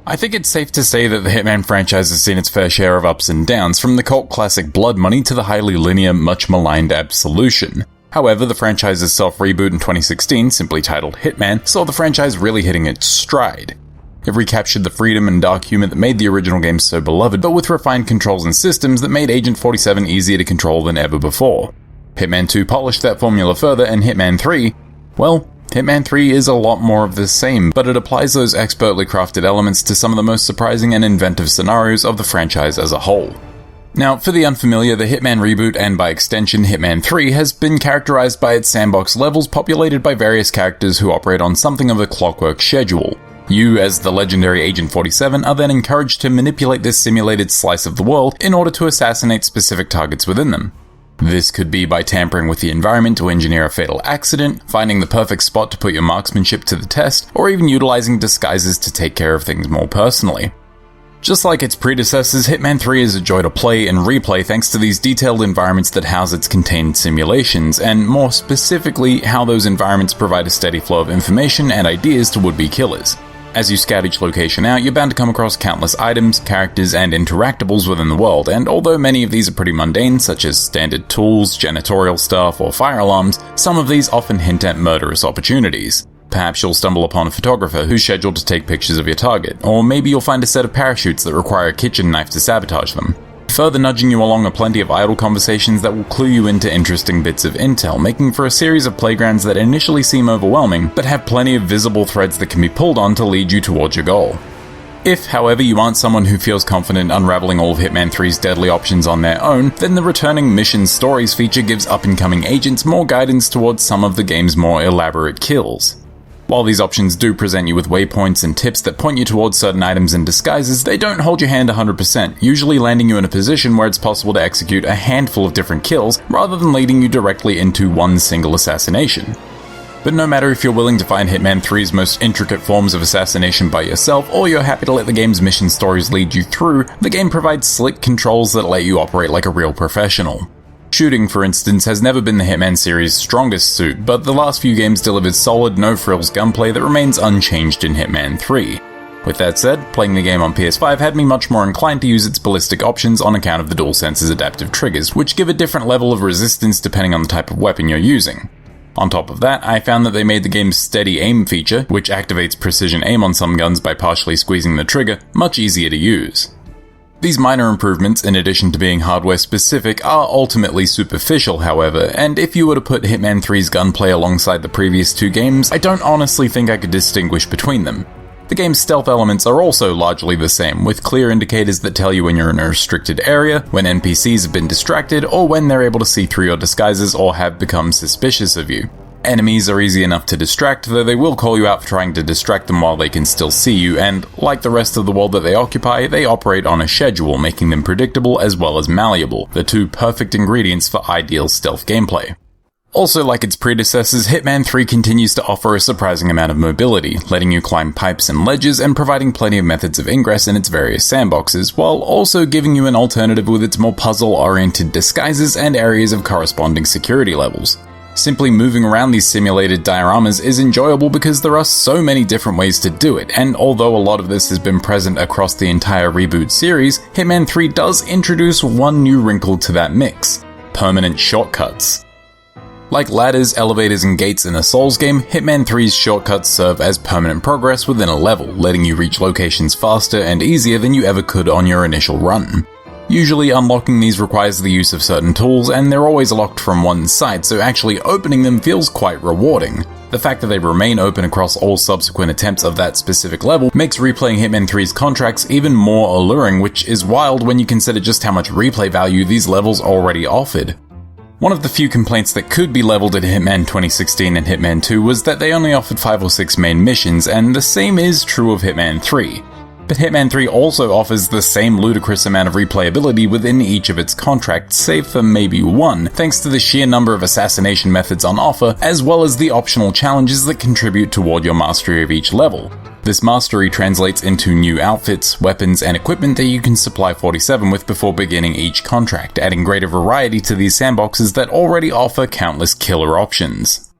I think it's safe to say that the Hitman franchise has seen its fair share of ups and downs, from the cult classic Blood Money to the highly linear, much maligned Absolution. However, the franchise's self-reboot in 2016, simply titled Hitman, saw the franchise really hitting its stride. It recaptured the freedom and dark humor that made the original game so beloved, but with refined controls and systems that made Agent 47 easier to control than ever before. Hitman 2 polished that formula further, and Hitman 3, well, Hitman 3 is a lot more of the same, but it applies those expertly crafted elements to some of the most surprising and inventive scenarios of the franchise as a whole. Now, for the unfamiliar, the Hitman reboot, and by extension Hitman 3, has been characterized by its sandbox levels populated by various characters who operate on something of a clockwork schedule. You, as the legendary Agent 47, are then encouraged to manipulate this simulated slice of the world in order to assassinate specific targets within them. This could be by tampering with the environment to engineer a fatal accident, finding the perfect spot to put your marksmanship to the test, or even utilizing disguises to take care of things more personally. Just like its predecessors, Hitman 3 is a joy to play and replay thanks to these detailed environments that house its contained simulations, and more specifically, how those environments provide a steady flow of information and ideas to would-be killers. As you scout each location out, you're bound to come across countless items, characters, and interactables within the world, and although many of these are pretty mundane, such as standard tools, janitorial stuff, or fire alarms, some of these often hint at murderous opportunities. Perhaps you'll stumble upon a photographer who's scheduled to take pictures of your target, or maybe you'll find a set of parachutes that require a kitchen knife to sabotage them. Further nudging you along are plenty of idle conversations that will clue you into interesting bits of intel, making for a series of playgrounds that initially seem overwhelming, but have plenty of visible threads that can be pulled on to lead you towards your goal. If, however, you aren't someone who feels confident unraveling all of Hitman 3's deadly options on their own, then the returning Mission Stories feature gives up-and-coming agents more guidance towards some of the game's more elaborate kills. While these options do present you with waypoints and tips that point you towards certain items and disguises, they don't hold your hand 100%, usually landing you in a position where it's possible to execute a handful of different kills rather than leading you directly into one single assassination. But no matter if you're willing to find Hitman 3's most intricate forms of assassination by yourself, or you're happy to let the game's mission stories lead you through, the game provides slick controls that let you operate like a real professional. Shooting, for instance, has never been the Hitman series' strongest suit, but the last few games delivered solid, no-frills gunplay that remains unchanged in Hitman 3. With that said, playing the game on PS5 had me much more inclined to use its ballistic options on account of the DualSense's adaptive triggers, which give a different level of resistance depending on the type of weapon you're using. On top of that, I found that they made the game's steady aim feature, which activates precision aim on some guns by partially squeezing the trigger, much easier to use. These minor improvements, in addition to being hardware specific, are ultimately superficial, however, and if you were to put Hitman 3's gunplay alongside the previous two games, I don't honestly think I could distinguish between them. The game's stealth elements are also largely the same, with clear indicators that tell you when you're in a restricted area, when NPCs have been distracted, or when they're able to see through your disguises or have become suspicious of you. Enemies are easy enough to distract, though they will call you out for trying to distract them while they can still see you, and, like the rest of the world that they occupy, they operate on a schedule, making them predictable as well as malleable, the two perfect ingredients for ideal stealth gameplay. Also, like its predecessors, Hitman 3 continues to offer a surprising amount of mobility, letting you climb pipes and ledges and providing plenty of methods of ingress in its various sandboxes, while also giving you an alternative with its more puzzle-oriented disguises and areas of corresponding security levels. Simply moving around these simulated dioramas is enjoyable because there are so many different ways to do it, and although a lot of this has been present across the entire reboot series, Hitman 3 does introduce one new wrinkle to that mix: permanent shortcuts. Like ladders, elevators, and gates in a Souls game, Hitman 3's shortcuts serve as permanent progress within a level, letting you reach locations faster and easier than you ever could on your initial run. Usually unlocking these requires the use of certain tools, and they're always locked from one side, so actually opening them feels quite rewarding. The fact that they remain open across all subsequent attempts of that specific level makes replaying Hitman 3's contracts even more alluring, which is wild when you consider just how much replay value these levels already offered. One of the few complaints that could be leveled at Hitman 2016 and Hitman 2 was that they only offered 5 or 6 main missions, and the same is true of Hitman 3. But Hitman 3 also offers the same ludicrous amount of replayability within each of its contracts, save for maybe one, thanks to the sheer number of assassination methods on offer, as well as the optional challenges that contribute toward your mastery of each level. This mastery translates into new outfits, weapons, and equipment that you can supply 47 with before beginning each contract, adding greater variety to these sandboxes that already offer countless killer options.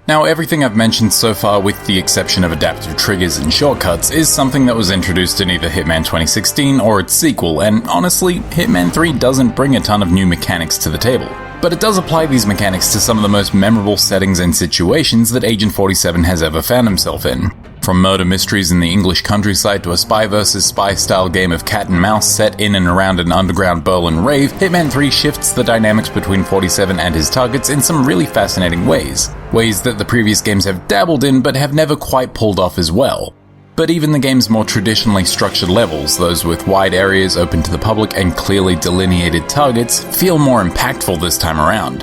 Now, everything I've mentioned so far, with the exception of adaptive triggers and shortcuts, is something that was introduced in either Hitman 2016 or its sequel, and honestly, Hitman 3 doesn't bring a ton of new mechanics to the table. But it does apply these mechanics to some of the most memorable settings and situations that Agent 47 has ever found himself in. From murder mysteries in the English countryside to a spy versus spy style game of cat and mouse set in and around an underground Berlin rave, Hitman 3 shifts the dynamics between 47 and his targets in some really fascinating ways. Ways that the previous games have dabbled in but have never quite pulled off as well. But even the game's more traditionally structured levels, those with wide areas open to the public and clearly delineated targets, feel more impactful this time around.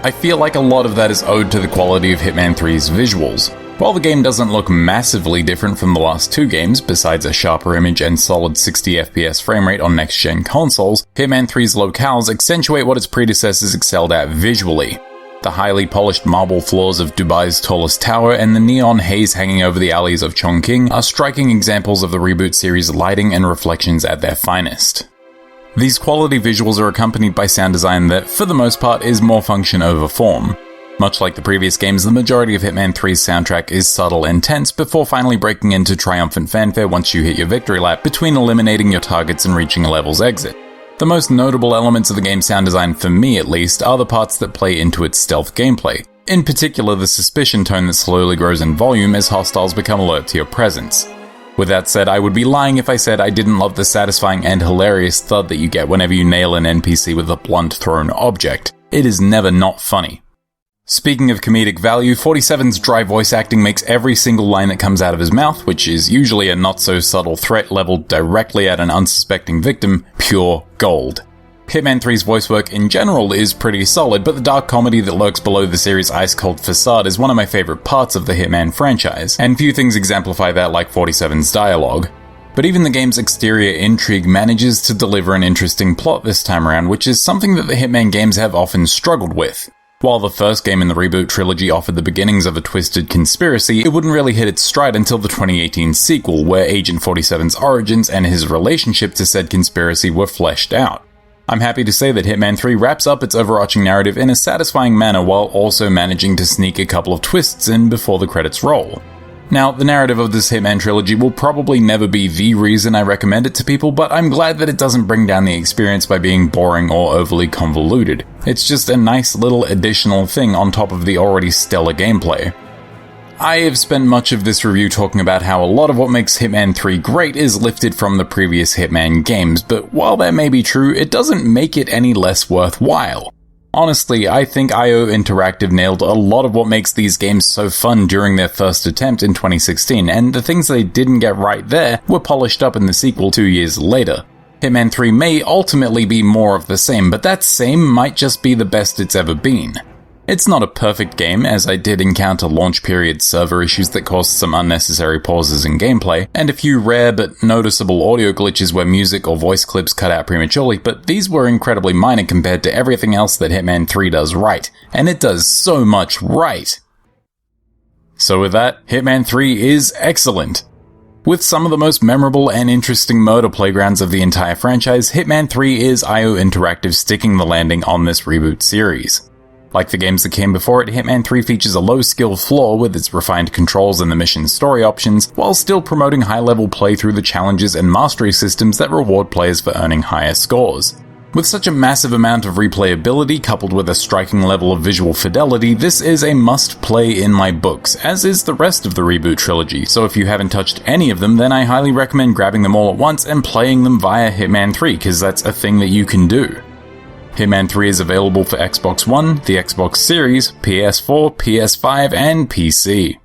I feel like a lot of that is owed to the quality of Hitman 3's visuals. While the game doesn't look massively different from the last two games, besides a sharper image and solid 60 FPS frame rate on next-gen consoles, Hitman 3's locales accentuate what its predecessors excelled at visually. The highly polished marble floors of Dubai's tallest tower and the neon haze hanging over the alleys of Chongqing are striking examples of the Reboot series' lighting and reflections at their finest. These quality visuals are accompanied by sound design that, for the most part, is more function over form. Much like the previous games, the majority of Hitman 3's soundtrack is subtle and tense before finally breaking into triumphant fanfare once you hit your victory lap between eliminating your targets and reaching a level's exit. The most notable elements of the game's sound design, for me at least, are the parts that play into its stealth gameplay. In particular, the suspicion tone that slowly grows in volume as hostiles become alert to your presence. With that said, I would be lying if I said I didn't love the satisfying and hilarious thud that you get whenever you nail an NPC with a blunt thrown object. It is never not funny. Speaking of comedic value, 47's dry voice acting makes every single line that comes out of his mouth, which is usually a not-so-subtle threat leveled directly at an unsuspecting victim, pure gold. Hitman 3's voice work in general is pretty solid, but the dark comedy that lurks below the series' ice-cold facade is one of my favorite parts of the Hitman franchise, and few things exemplify that like 47's dialogue. But even the game's exterior intrigue manages to deliver an interesting plot this time around, which is something that the Hitman games have often struggled with. While the first game in the Reboot trilogy offered the beginnings of a twisted conspiracy, it wouldn't really hit its stride until the 2018 sequel, where Agent 47's origins and his relationship to said conspiracy were fleshed out. I'm happy to say that Hitman 3 wraps up its overarching narrative in a satisfying manner while also managing to sneak a couple of twists in before the credits roll. Now, the narrative of this Hitman trilogy will probably never be the reason I recommend it to people, but I'm glad that it doesn't bring down the experience by being boring or overly convoluted. It's just a nice little additional thing on top of the already stellar gameplay. I have spent much of this review talking about how a lot of what makes Hitman 3 great is lifted from the previous Hitman games, but while that may be true, it doesn't make it any less worthwhile. Honestly, I think IO Interactive nailed a lot of what makes these games so fun during their first attempt in 2016, and the things they didn't get right there were polished up in the sequel 2 years later. Hitman 3 may ultimately be more of the same, but that same might just be the best it's ever been. It's not a perfect game, as I did encounter launch period server issues that caused some unnecessary pauses in gameplay, and a few rare but noticeable audio glitches where music or voice clips cut out prematurely, but these were incredibly minor compared to everything else that Hitman 3 does right, and it does so much right. So with that, Hitman 3 is excellent. With some of the most memorable and interesting murder playgrounds of the entire franchise, Hitman 3 is IO Interactive sticking the landing on this Reboot series. Like the games that came before it, Hitman 3 features a low-skill floor with its refined controls and the mission's story options, while still promoting high-level play through the challenges and mastery systems that reward players for earning higher scores. With such a massive amount of replayability coupled with a striking level of visual fidelity, this is a must-play in my books, as is the rest of the Reboot trilogy, so if you haven't touched any of them, then I highly recommend grabbing them all at once and playing them via Hitman 3, cause that's a thing that you can do. Hitman 3 is available for Xbox One, the Xbox Series, PS4, PS5, and PC.